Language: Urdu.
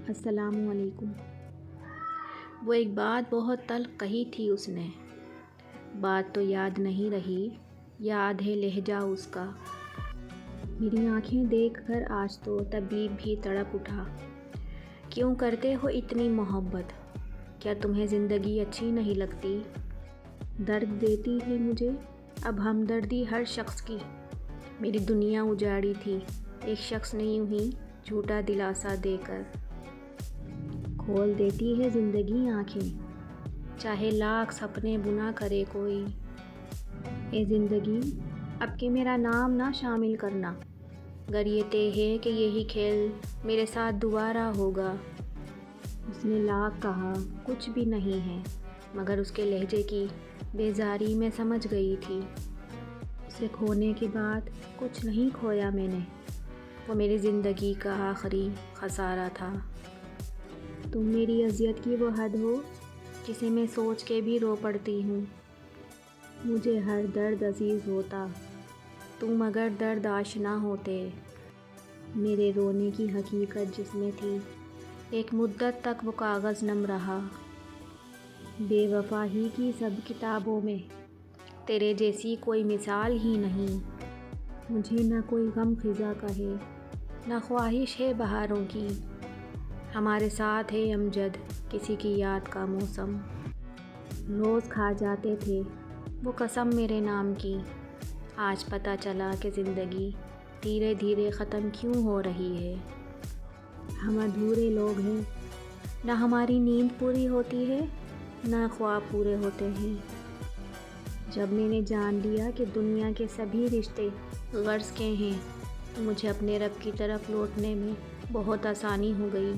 السلام علیکم۔ وہ ایک بات بہت تلخ کہی تھی اس نے، بات تو یاد نہیں رہی، یاد ہے لہجہ اس کا۔ میری آنکھیں دیکھ کر آج تو طبیب بھی تڑپ اٹھا۔ کیوں کرتے ہو اتنی محبت؟ کیا تمہیں زندگی اچھی نہیں لگتی؟ درد دیتی ہے مجھے اب ہمدردی ہر شخص کی۔ میری دنیا اجاڑی تھی ایک شخص نے یوں ہی جھوٹا دلاسا دے کر۔ کھول دیتی ہے زندگی آنکھیں چاہے لاکھ سپنے بنا کرے کوئی۔ اے زندگی اب کہ میرا نام نہ شامل کرنا، گر یہ طے ہے کہ یہی کھیل میرے ساتھ دوبارہ ہوگا۔ اس نے لاکھ کہا کچھ بھی نہیں ہے، مگر اس کے لہجے کی بیزاری میں سمجھ گئی تھی۔ اسے کھونے کے بعد کچھ نہیں کھویا میں نے، وہ میری زندگی کا آخری خسارہ تھا۔ تم میری اذیت کی وہ حد ہو جسے میں سوچ کے بھی رو پڑتی ہوں۔ مجھے ہر درد عزیز ہوتا تم اگر درد آشنا ہوتے۔ میرے رونے کی حقیقت جس میں تھی ایک مدت تک وہ کاغذ نم رہا۔ بے وفا ہی کی سب کتابوں میں تیرے جیسی کوئی مثال ہی نہیں۔ مجھے نہ کوئی غم خزاں کا ہے نہ خواہش ہے بہاروں کی، ہمارے ساتھ ہے امجد کسی کی یاد کا موسم۔ روز کھا جاتے تھے وہ قسم میرے نام کی، آج پتہ چلا کہ زندگی دھیرے دھیرے ختم کیوں ہو رہی ہے۔ ہم ادھورے لوگ ہیں، نہ ہماری نیند پوری ہوتی ہے نہ خواب پورے ہوتے ہیں۔ جب میں نے جان لیا کہ دنیا کے سبھی رشتے غرض کے ہیں تو مجھے اپنے رب کی طرف لوٹنے میں بہت آسانی ہو گئی۔